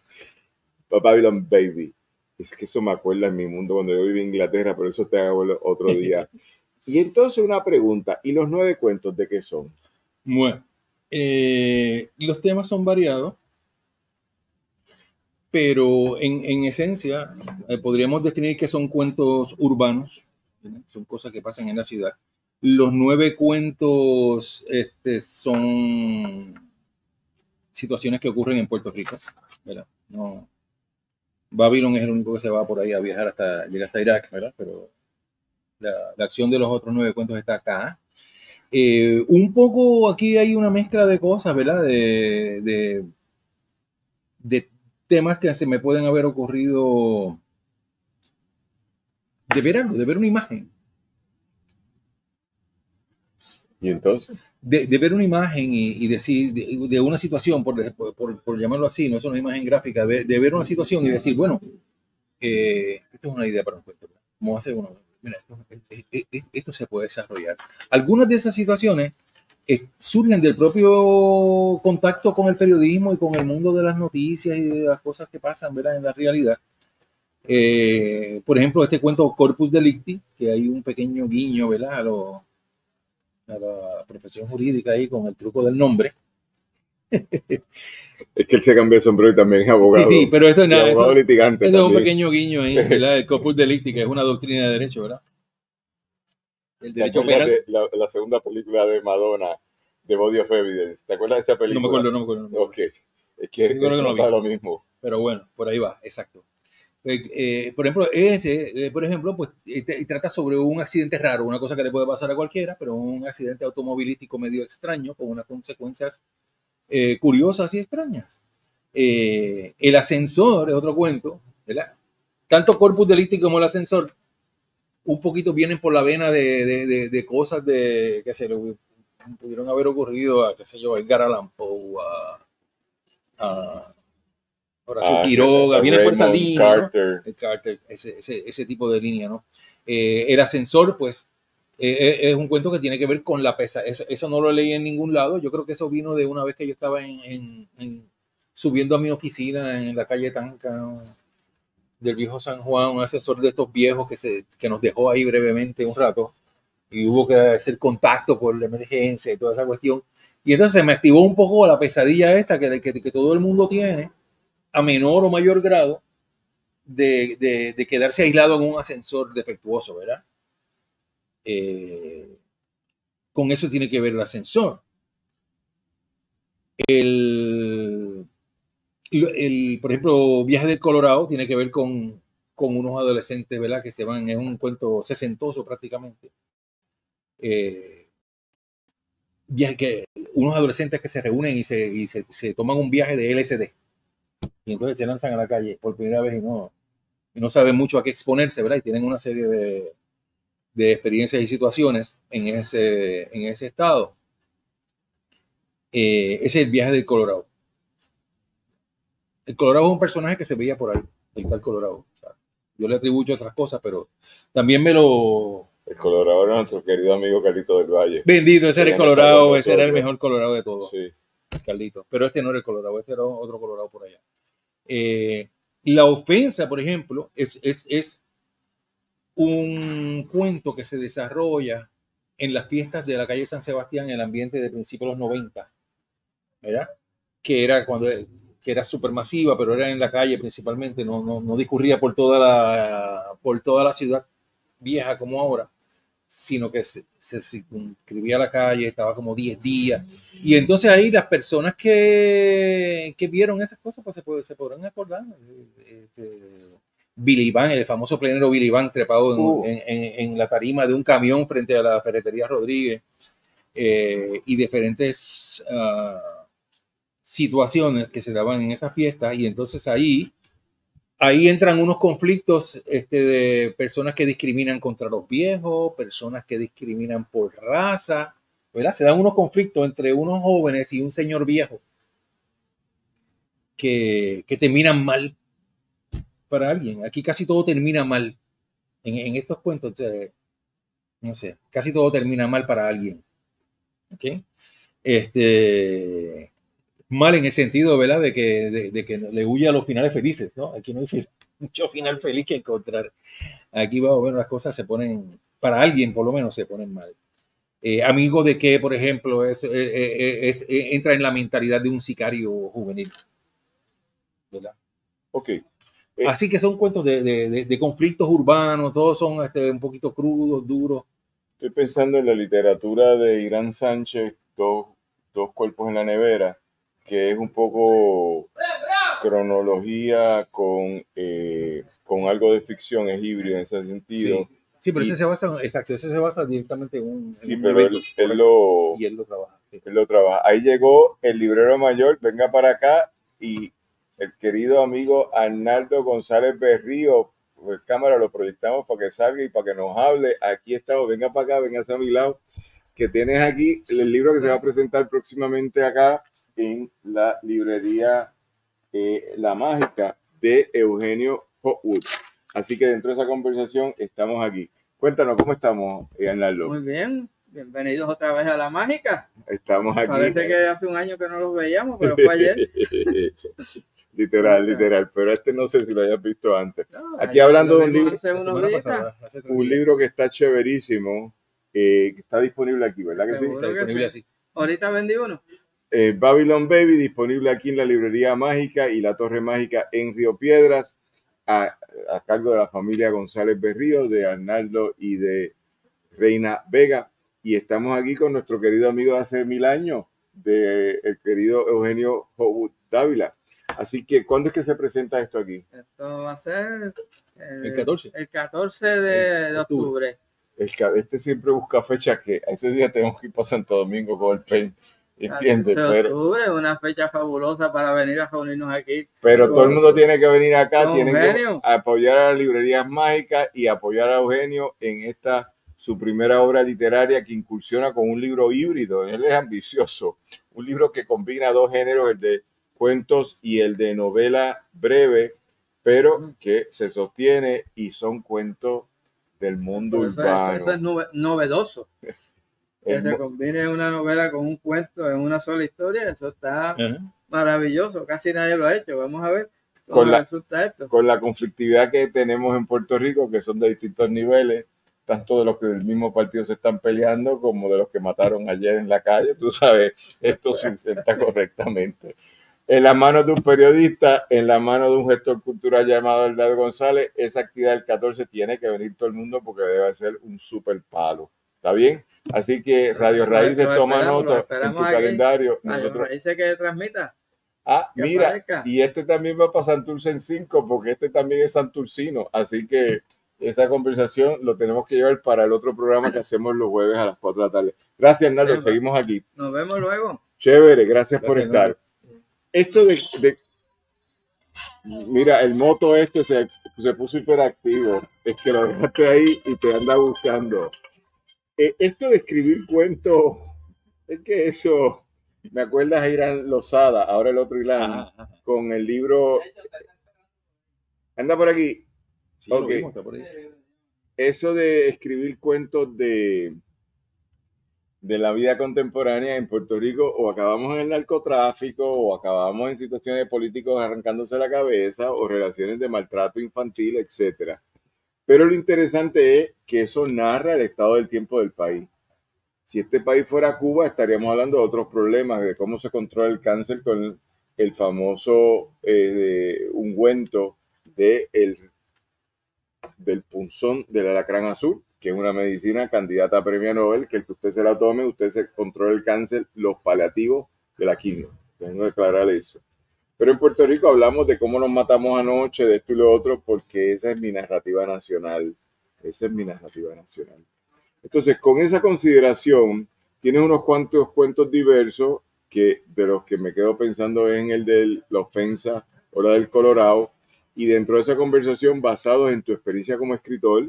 Babylon Baby. Es que eso me acuerda en mi mundo cuando yo viví en Inglaterra, pero eso te hago otro día. Y entonces una pregunta, ¿y los 9 cuentos de qué son? Bueno, los temas son variados, pero en esencia podríamos definir que son cuentos urbanos, ¿sí? Son cosas que pasan en la ciudad. Los 9 cuentos son situaciones que ocurren en Puerto Rico, ¿verdad? No, Babylon es el único que se va por ahí a viajar hasta llegar hasta Irak, ¿verdad? Pero la acción de los otros 9 cuentos está acá. Un poco aquí hay una mezcla de cosas, ¿verdad? De temas que se me pueden haber ocurrido de ver algo, de ver una imagen. ¿Y entonces? De ver una imagen y decir, de una situación, por llamarlo así, no es una imagen gráfica, de ver una situación y decir, bueno, esto es una idea para un cuento. ¿Cómo hace uno? Mira, esto se puede desarrollar. Algunas de esas situaciones surgen del propio contacto con el periodismo y con el mundo de las noticias y de las cosas que pasan, ¿verdad?, en la realidad. Por ejemplo, este cuento Corpus Delicti, que hay un pequeño guiño, ¿verdad?, a la profesión jurídica ahí con el truco del nombre. Es que él se cambió de sombrero y también es abogado. Sí, pero esto es nada. Abogado litigante. Eso es un pequeño guiño ahí, ¿verdad? El Corpus Delicti, que es una doctrina de derecho, ¿verdad? El derecho penal. De la segunda película de Madonna, The Body of Evidence. ¿Te acuerdas de esa película? No me acuerdo. Ok. Es que no lo mismo. Pero bueno, por ahí va, exacto. Por ejemplo, pues trata sobre un accidente raro, una cosa que le puede pasar a cualquiera, pero un accidente automovilístico medio extraño con unas consecuencias curiosas y extrañas. El ascensor es otro cuento, ¿verdad? Tanto Corpus Delicti como el ascensor un poquito vienen por la vena de cosas que se le pudieron haber ocurrido a, qué sé yo, Edgar Allan Poe, a Horacio Quiroga, viene por esa línea, ¿no? El Carter, ese tipo de línea, ¿no? El ascensor, pues, es un cuento que tiene que ver con la pesa. Eso no lo leí en ningún lado. Yo creo que eso vino de una vez que yo estaba subiendo a mi oficina en la calle Tanca del viejo San Juan, un ascensor de estos viejos que nos dejó ahí brevemente un rato y hubo que hacer contacto por la emergencia y toda esa cuestión. Y entonces se me activó un poco la pesadilla esta que todo el mundo tiene, a menor o mayor grado, de quedarse aislado en un ascensor defectuoso, ¿verdad? Con eso tiene que ver el ascensor. Por ejemplo, Viaje del Colorado tiene que ver con unos adolescentes, ¿verdad? Que se van, es un cuento sesentoso prácticamente. Unos adolescentes que se reúnen y se toman un viaje de LSD. Y entonces se lanzan a la calle por primera vez y no saben mucho a qué exponerse, ¿verdad? Y tienen una serie de experiencias y situaciones en ese estado. Ese es el Viaje del Colorado. El Colorado es un personaje que se veía por ahí, el tal Colorado. O sea, yo le atribuyo otras cosas, pero también me lo... El Colorado era nuestro querido amigo Carlito del Valle. Bendito, ese era el Colorado, ese era el mejor Colorado de todos. Sí. Carlito. Pero este no era el Colorado, este era otro Colorado por allá. La ofensa, por ejemplo, es un cuento que se desarrolla en las fiestas de la calle San Sebastián en el ambiente de principios de los 90, ¿verdad? Que era súper masiva, pero era en la calle principalmente, no discurría por toda la ciudad vieja como ahora, sino que se circunscribía la calle, estaba como 10 días. Y entonces ahí las personas que vieron esas cosas, pues se podrán acordar. Billy Van, el famoso plenero Billy Van trepado en la tarima de un camión frente a la ferretería Rodríguez, y diferentes situaciones que se daban en esas fiestas. Y entonces ahí entran unos conflictos de personas que discriminan contra los viejos, personas que discriminan por raza, ¿verdad? Se dan unos conflictos entre unos jóvenes y un señor viejo que terminan mal para alguien. Aquí casi todo termina mal. En estos cuentos, no sé, casi todo termina mal para alguien. ¿Okay? Mal en el sentido, ¿verdad? De que le huye a los finales felices, ¿no? Aquí no hay mucho final feliz que encontrar. Aquí vamos a ver, las cosas se ponen, para alguien por lo menos se ponen mal. Amigo de que, por ejemplo, entra en la mentalidad de un sicario juvenil, ¿verdad? Ok. Así que son cuentos de conflictos urbanos, todos son un poquito crudos, duros. Estoy pensando en la literatura de Irán Sánchez, dos cuerpos en la nevera, que es un poco cronología con algo de ficción, es híbrido en ese sentido. Sí, pero ese se basa directamente en un pero evento, él lo trabaja. Sí. Él lo trabaja. Ahí llegó el librero mayor, venga para acá, y el querido amigo Arnaldo González Berrío, pues cámara, lo proyectamos para que salga y para que nos hable. Aquí estamos, venga para acá, venga a mi lado, que tienes aquí el libro que se va a presentar próximamente acá en la librería La Mágica de Eugenio Hopwood. Así que dentro de esa conversación estamos aquí. Cuéntanos, ¿cómo estamos, Arnaldo? Muy bien, bienvenidos otra vez a La Mágica. Estamos aquí. Parece que hace un año que no los veíamos, pero fue ayer. Literal, pero no sé si lo hayas visto antes. No, aquí hablando de un libro, un libro que está chéverísimo, que está disponible aquí, ¿verdad que sí? Está disponible así. Ahorita vendí uno. Babylon Baby, disponible aquí en la librería Mágica y la Torre Mágica en Río Piedras, a cargo de la familia González Berrío, de Arnaldo y de Reina Vega. Y estamos aquí con nuestro querido amigo de hace 1000 años, el querido Eugenio Hopwood Dávila. Así que, ¿cuándo es que se presenta esto aquí? Esto va a ser el 14. El 14 de octubre. Este siempre busca fechas que a ese día tenemos que ir para Santo Domingo con el PEN. ¿Entiendes? Octubre es una fecha fabulosa para venir a reunirnos aquí. Pero todo el mundo tiene que venir acá, tiene que apoyar a las librerías mágicas y apoyar a Eugenio en su primera obra literaria que incursiona con un libro híbrido. Él es ambicioso, un libro que combina dos géneros, el de cuentos y el de novela breve, pero que se sostiene y son cuentos del mundo urbano. Eso es novedoso. Que se combine una novela con un cuento en una sola historia, eso está maravilloso. Casi nadie lo ha hecho. Vamos a ver cómo resulta esto. Con la conflictividad que tenemos en Puerto Rico, que son de distintos niveles, tanto de los que del mismo partido se están peleando como de los que mataron ayer en la calle. Tú sabes, esto se inserta correctamente. en las manos de un periodista, en la mano de un gestor cultural llamado Hernando González. Esa actividad del 14 tiene que venir todo el mundo porque debe ser un super palo. ¿Está bien? Así que Radio Raíces toma nota en tu calendario. Nosotros... Raíces que transmita. Mira, aparezca. Y este también va para Santurce en 5 porque este también es santurcino. Así que esa conversación lo tenemos que llevar para el otro programa que hacemos los jueves a las 4 de la tarde. Gracias, Naldo. Seguimos aquí. Nos vemos luego. Chévere, gracias por estar. Naldo. Esto mira, el moto se puso hiperactivo. Es que lo dejaste ahí y te anda buscando. Esto de escribir cuentos, es que eso, me acuerdas a Irán Lozada, ahora el otro Irán, con el libro. ¿Anda por aquí? Sí, okay. Está por ahí. Eso de escribir cuentos de la vida contemporánea en Puerto Rico, o acabamos en el narcotráfico, o acabamos en situaciones de políticos arrancándose la cabeza, o relaciones de maltrato infantil, etcétera. Pero lo interesante es que eso narra el estado del tiempo del país. Si este país fuera Cuba, estaríamos hablando de otros problemas, de cómo se controla el cáncer con el famoso ungüento del punzón del alacrán azul, que es una medicina candidata a premio Nobel, que el que usted se la tome, usted se controla el cáncer, los paliativos de la quimio. Tengo que declarar eso. Pero en Puerto Rico hablamos de cómo nos matamos anoche, de esto y lo otro, porque esa es mi narrativa nacional. Esa es mi narrativa nacional. Entonces, con esa consideración, tienes unos cuantos cuentos diversos que de los que me quedo pensando en el de la ofensa o la del Colorado, y dentro de esa conversación, basados en tu experiencia como escritor,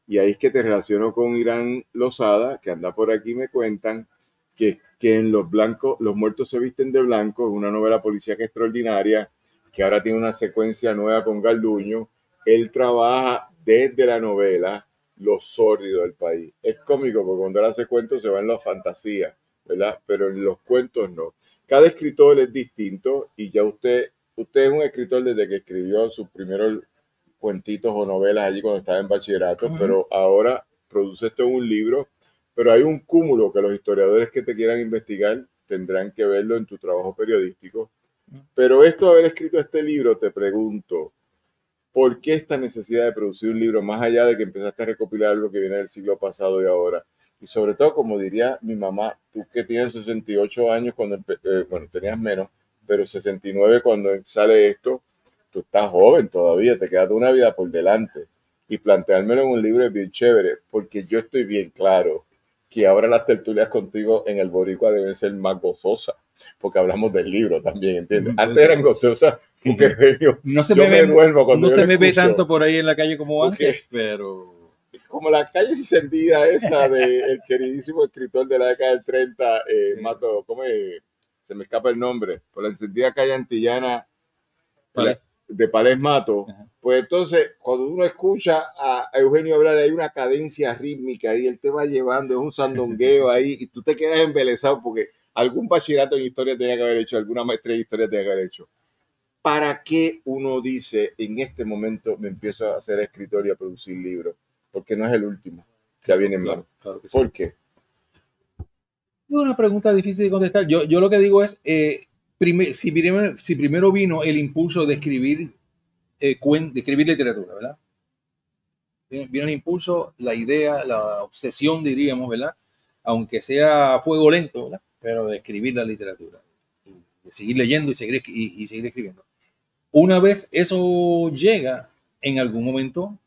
y ahí es que te relaciono con Irán Lozada, que anda por aquí, me cuentan que en Los Blancos, los muertos se visten de blanco, es una novela policíaca extraordinaria, que ahora tiene una secuencia nueva con Garduño. Él trabaja desde la novela lo sórdido del país. Es cómico porque cuando él hace cuentos se va en la fantasía, ¿verdad? Pero en los cuentos no. Cada escritor es distinto y ya usted es un escritor desde que escribió sus primeros cuentitos o novelas allí cuando estaba en bachillerato, pero ahora produce esto en un libro, pero hay un cúmulo que los historiadores que te quieran investigar tendrán que verlo en tu trabajo periodístico. Pero esto de haber escrito este libro, te pregunto, ¿por qué esta necesidad de producir un libro más allá de que empezaste a recopilar algo que viene del siglo pasado y ahora? Y sobre todo, como diría mi mamá, tú que tienes 68 años, cuando bueno, tenías menos, pero 69 cuando sale esto, tú estás joven todavía, te queda una vida por delante. Y planteármelo en un libro es bien chévere, porque yo estoy bien claro que ahora las tertulias contigo en el Boricua deben ser más gozosas, porque hablamos del libro también, ¿entiendes? Antes eran gozosas, porque no se me ve tanto por ahí en la calle como antes, pero... Como la calle encendida esa del queridísimo escritor de la década del 30, Mato, ¿cómo es? Se me escapa el nombre, por la encendida calle antillana de Palés Mato. Pues entonces, cuando uno escucha a Eugenio hablar, hay una cadencia rítmica y él te va llevando, es un sandungueo ahí, y tú te quedas embelesado porque algún bachillerato en historia tenía que haber hecho, alguna maestría de historia tenía que haber hecho. ¿Para qué uno dice, en este momento me empiezo a hacer escritor y a producir libros? Porque no es el último, ya viene mal. Claro que sí. ¿Por qué? Es una pregunta difícil de contestar. Yo lo que digo es, si primero vino el impulso de escribir literatura, ¿verdad? Vino el impulso, la idea, la obsesión, diríamos, ¿verdad? Aunque sea a fuego lento, ¿verdad? Pero de escribir la literatura, de seguir leyendo y seguir escribiendo. Una vez eso llega, en algún momento,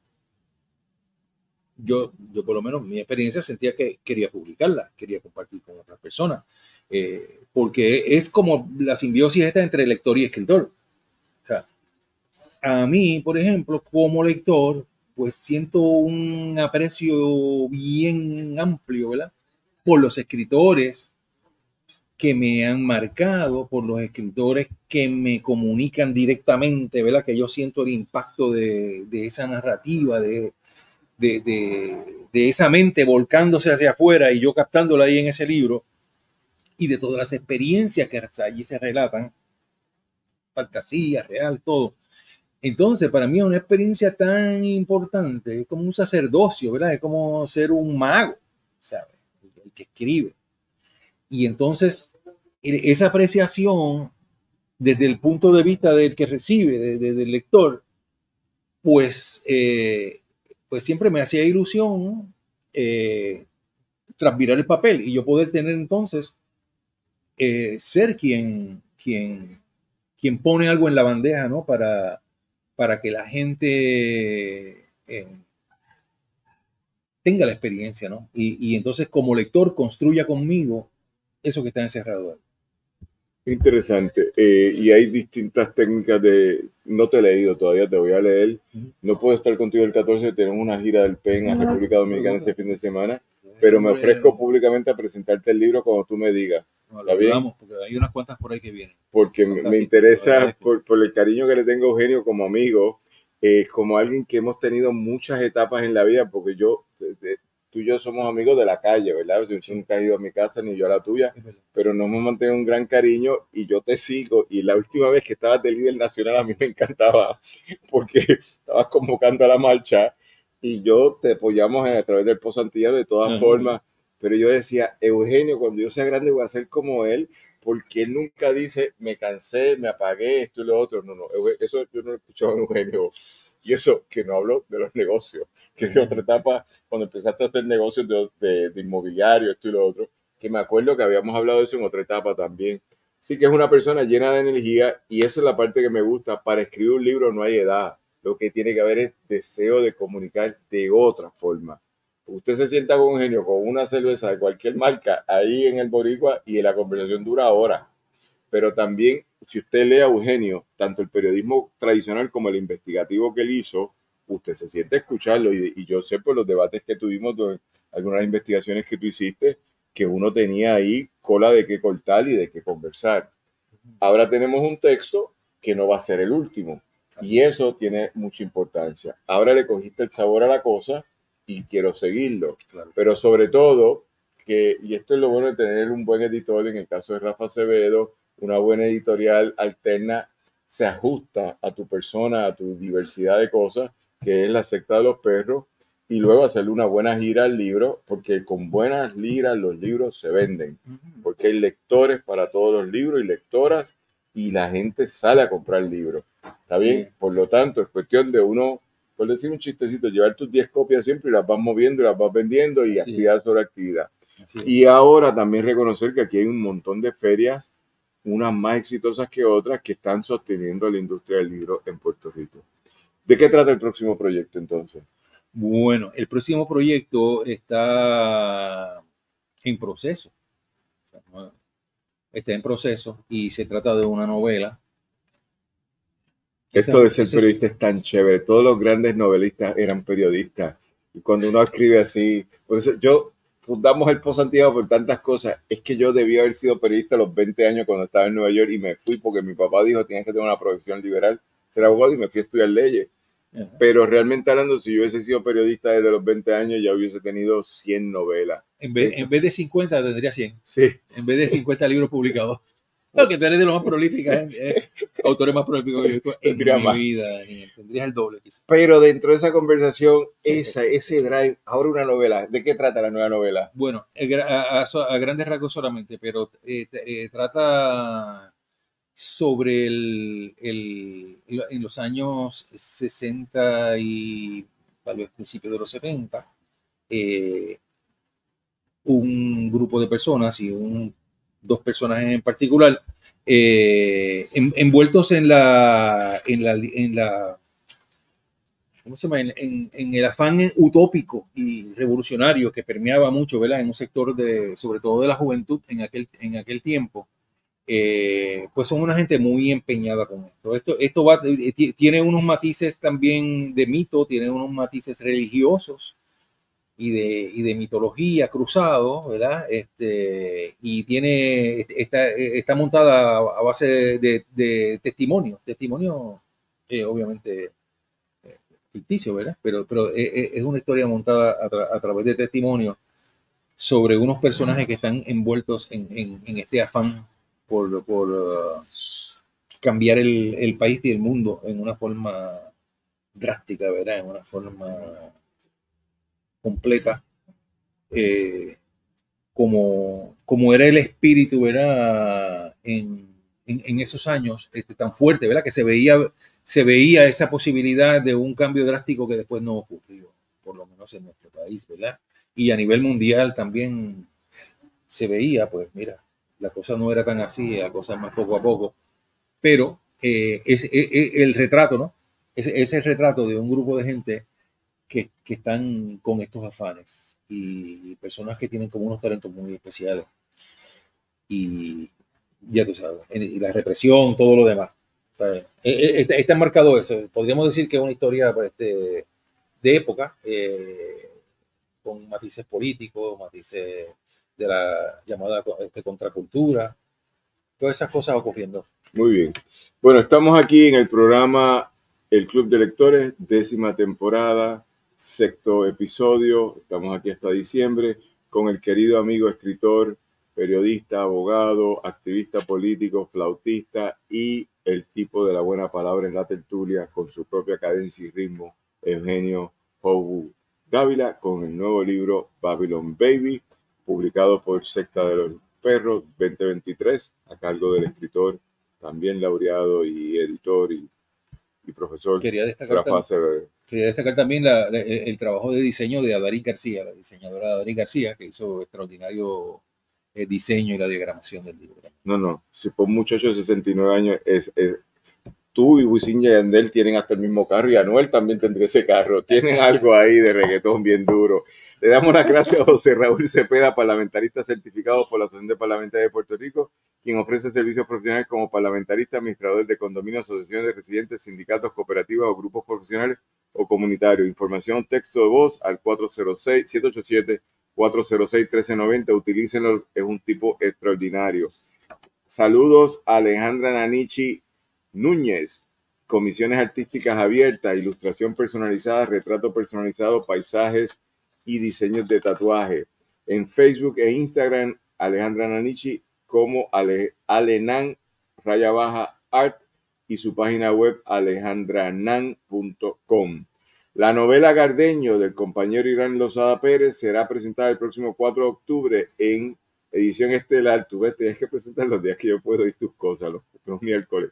yo por lo menos mi experiencia sentía que quería publicarla, quería compartir con otras personas, porque es como la simbiosis esta entre lector y escritor. O sea, a mí, por ejemplo, como lector, pues siento un aprecio bien amplio, ¿verdad? Por los escritores que me han marcado, por los escritores que me comunican directamente, ¿verdad? Que yo siento el impacto de esa narrativa, de esa mente volcándose hacia afuera y yo captándola ahí en ese libro, y de todas las experiencias que allí se relatan, fantasía, real, todo. Entonces, para mí es una experiencia tan importante, es como un sacerdocio, ¿verdad? Es como ser un mago, ¿sabes? El que escribe. Y entonces, esa apreciación desde el punto de vista del que recibe, del lector, pues siempre me hacía ilusión transmirar el papel y yo poder tener entonces ser quien pone algo en la bandeja, ¿no? Para que la gente tenga la experiencia, ¿no? Y entonces como lector construya conmigo eso que está encerrado ahí. Interesante. Y hay distintas técnicas no te he leído todavía, te voy a leer. No puedo estar contigo el 14, tenemos una gira del PEN a República Dominicana ese fin de semana, pero me ofrezco públicamente a presentarte el libro cuando tú me digas. ¿Está bien? Porque hay unas cuantas por ahí que vienen. Porque me interesa por el cariño que le tengo a Eugenio como amigo, como alguien que hemos tenido muchas etapas en la vida, porque tú y yo somos amigos de la calle, ¿verdad? Yo nunca he ido a mi casa ni yo a la tuya, pero nos hemos mantenido un gran cariño y yo te sigo. Y la última vez que estabas de líder nacional a mí me encantaba porque estabas convocando a la marcha y yo te apoyamos a través del Pozo Antillano de todas formas. Pero yo decía, Eugenio, cuando yo sea grande voy a ser como él, porque él nunca dice, me cansé, me apagué, esto y lo otro. No, eso yo no lo he escuchado en Eugenio. Y eso, que no hablo de los negocios, que es otra etapa, cuando empezaste a hacer negocios de inmobiliario, esto y lo otro, que me acuerdo que habíamos hablado de eso en otra etapa también. Sí que es una persona llena de energía y esa es la parte que me gusta. Para escribir un libro no hay edad. Lo que tiene que haber es deseo de comunicar de otra forma. Usted se sienta con Eugenio con una cerveza de cualquier marca ahí en el Boricua y la conversación dura horas. Pero también, si usted lee a Eugenio, tanto el periodismo tradicional como el investigativo que él hizo, usted se siente a escucharlo. Y yo sé por los debates que tuvimos, algunas investigaciones que tú hiciste, que uno tenía ahí cola de qué cortar y de qué conversar. Ahora tenemos un texto que no va a ser el último. Y eso tiene mucha importancia. Ahora le cogiste el sabor a la cosa y quiero seguirlo. Claro. Pero sobre todo, y esto es lo bueno de tener un buen editor, en el caso de Rafa Acevedo, una buena editorial alterna, se ajusta a tu persona, a tu diversidad de cosas, que es la secta de los perros, y luego hacerle una buena gira al libro, porque con buenas liras los libros se venden, porque hay lectores para todos los libros y lectoras, y la gente sale a comprar libros. ¿Está bien? Por lo tanto, es cuestión de uno, por decir un chistecito, llevar tus 10 copias siempre y las vas moviendo y las vas vendiendo y actividad sobre actividad. Y ahora también reconocer que aquí hay un montón de ferias, unas más exitosas que otras, que están sosteniendo la industria del libro en Puerto Rico. ¿De qué trata el próximo proyecto entonces? Bueno, el próximo proyecto está en proceso. Está en proceso y se trata de una novela. Esto de ser periodista es tan chévere. Todos los grandes novelistas eran periodistas. Y cuando uno escribe así, por eso fundamos el Pozo Antillano por tantas cosas. Es que yo debía haber sido periodista a los 20 años cuando estaba en Nueva York y me fui porque mi papá dijo tienes que tener una profesión liberal, ser abogado, y me fui a estudiar leyes. Pero realmente hablando, si yo hubiese sido periodista desde los 20 años, ya hubiese tenido 100 novelas. En vez de 50 tendría 100. Sí. En vez de 50 libros publicados. No, que tú eres de los más prolíficos, autores más prolíficos que yo en mi vida, Daniel. Tendrías el doble, quizás. Pero dentro de esa conversación, ese drive, ahora una novela. ¿De qué trata la nueva novela? Bueno, a grandes rasgos solamente, pero trata sobre en los años 60 y tal vez principios de los 70, un grupo de personas y dos personajes en particular envueltos en ¿cómo se llama? En el afán utópico y revolucionario que permeaba mucho, ¿verdad? En un sector sobre todo de la juventud en aquel tiempo. Pues son una gente muy empeñada con esto. Esto tiene unos matices también de mito, tiene unos matices religiosos y de mitología cruzado, ¿verdad? Y está montada a base de testimonio, obviamente ficticio, ¿verdad? Pero es una historia montada a través de testimonios sobre unos personajes que están envueltos en este afán por cambiar el país y el mundo en una forma drástica, ¿verdad? En una forma completa, como era el espíritu, ¿verdad? En en esos años tan fuerte, ¿verdad? Que se veía esa posibilidad de un cambio drástico que después no ocurrió, por lo menos en nuestro país, ¿verdad? Y a nivel mundial también se veía, pues mira, la cosa no era tan así, la cosa más poco a poco, pero el retrato, ¿no? Es el retrato de un grupo de gente que están con estos afanes y personas que tienen como unos talentos muy especiales. Y ya tú sabes, y la represión, todo lo demás. Está marcado eso. Podríamos decir que es una historia pues, de época, con matices políticos, matices de la llamada contracultura, todas esas cosas ocurriendo. Muy bien. Bueno, estamos aquí en el programa El Club de Lectores, 10ª temporada, 6º episodio. Estamos aquí hasta diciembre con el querido amigo escritor, periodista, abogado, activista político, flautista y el tipo de la buena palabra en la tertulia con su propia cadencia y ritmo, Eugenio Howwood Dávila, con el nuevo libro Babylon Baby, publicado por Secta de los Perros 2023, a cargo del escritor, también laureado y editor y profesor Rafa Acevedo. Quería destacar también el trabajo de diseño de Adarí García, la diseñadora Adarí García, que hizo extraordinario diseño y la diagramación del libro. No, si por un muchacho de 69 años tú y Wisin y Yandel tienen hasta el mismo carro y Anuel también tendría ese carro. Tienen algo ahí de reggaetón bien duro. Le damos las gracias a José Raúl Cepeda, parlamentarista certificado por la Asociación de Parlamentarios de Puerto Rico, quien ofrece servicios profesionales como parlamentarista, administrador de condominios, asociaciones de residentes, sindicatos, cooperativas o grupos profesionales o comunitarios. Información, texto de voz al 406-787-406-1390. Utilícenlo, es un tipo extraordinario. Saludos a Alejandra Nanichi Núñez, comisiones artísticas abiertas, ilustración personalizada, retrato personalizado, paisajes y diseños de tatuaje. En Facebook e Instagram, Alejandra Nanichi como alenan_art y su página web alejandranan.com. La novela Gardeño del compañero Irán Lozada Pérez será presentada el próximo 4 de octubre en edición estelar. Tú ves, tienes que presentar los días que yo puedo ir tus cosas, los miércoles.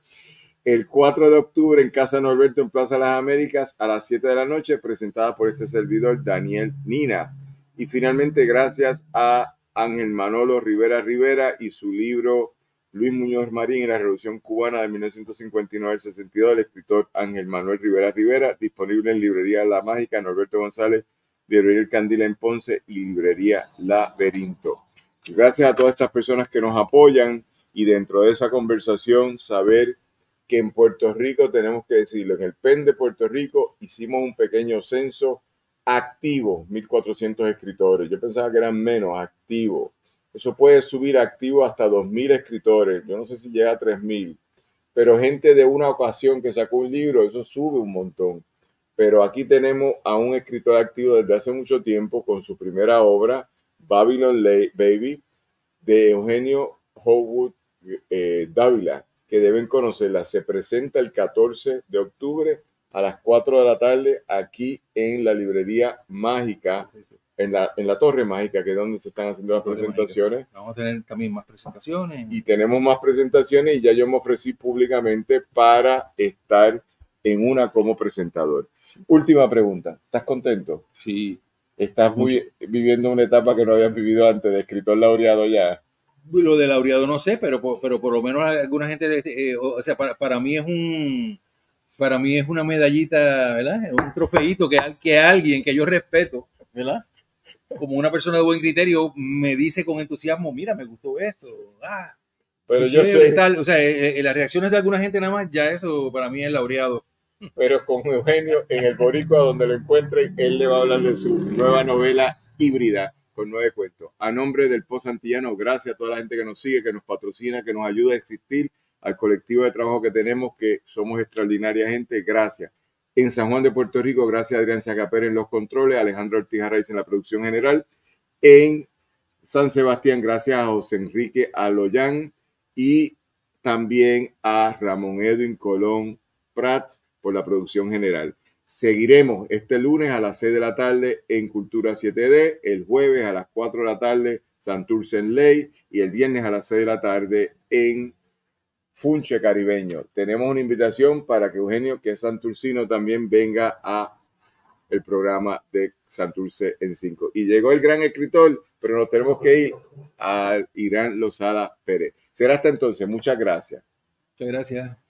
El 4 de octubre en Casa Norberto en Plaza Las Américas a las 7 de la noche, presentada por este servidor Daniel Nina. Y finalmente, gracias a Ángel Manolo Rivera y su libro Luis Muñoz Marín y la Revolución Cubana de 1959 al 62, el escritor Ángel Manuel Rivera, disponible en Librería La Mágica, Norberto González, Librería El Candil en Ponce y Librería Laberinto. Gracias a todas estas personas que nos apoyan y dentro de esa conversación saber que en Puerto Rico, tenemos que decirlo, en el PEN de Puerto Rico hicimos un pequeño censo activo, 1.400 escritores. Yo pensaba que eran menos activos. Eso puede subir activo hasta 2.000 escritores. Yo no sé si llega a 3.000. Pero gente de una ocasión que sacó un libro, eso sube un montón. Pero aquí tenemos a un escritor activo desde hace mucho tiempo con su primera obra, Babylon Baby, de Eugenio Howwood Dávila, que deben conocerla. Se presenta el 14 de octubre a las 4 de la tarde aquí en la Librería Mágica, en la Torre Mágica, que es donde se están haciendo las presentaciones. Vamos a tener también más presentaciones. Y tenemos más presentaciones y ya yo me ofrecí públicamente para estar en una como presentador. Sí. Última pregunta. ¿Estás contento? Sí. ¿Estás viviendo una etapa que no habías vivido antes de escritor laureado ya? Lo de laureado no sé, pero por lo menos alguna gente, o sea, para mí es una medallita, ¿verdad? Un trofeito que alguien que yo respeto, ¿verdad? Como una persona de buen criterio me dice con entusiasmo, mira, me gustó esto. Pero yo sé, tal. O sea, las reacciones de alguna gente nada más, ya eso para mí es laureado. Pero con Eugenio en el Boricua, donde lo encuentren, él le va a hablar de su nueva novela híbrida con 9 cuentos. A nombre del Post Antillano, gracias a toda la gente que nos sigue, que nos patrocina, que nos ayuda a existir, al colectivo de trabajo que tenemos, que somos extraordinaria gente, gracias. En San Juan de Puerto Rico, gracias a Adrián Zacapera en los controles, Alejandro Ortiz Arraiz en la producción general. En San Sebastián, gracias a José Enrique Aloyán y también a Ramón Edwin Colón Prats por la producción general. Seguiremos este lunes a las 6 de la tarde en Cultura 7D, el jueves a las 4 de la tarde Santurce en Ley y el viernes a las 6 de la tarde en Funche caribeño. Tenemos una invitación para que Eugenio, que es santurcino, también venga a el programa de Santurce en 5. Y llegó el gran escritor, pero nos tenemos que ir a Irán Lozada Pérez. Será hasta entonces. Muchas gracias. Muchas gracias.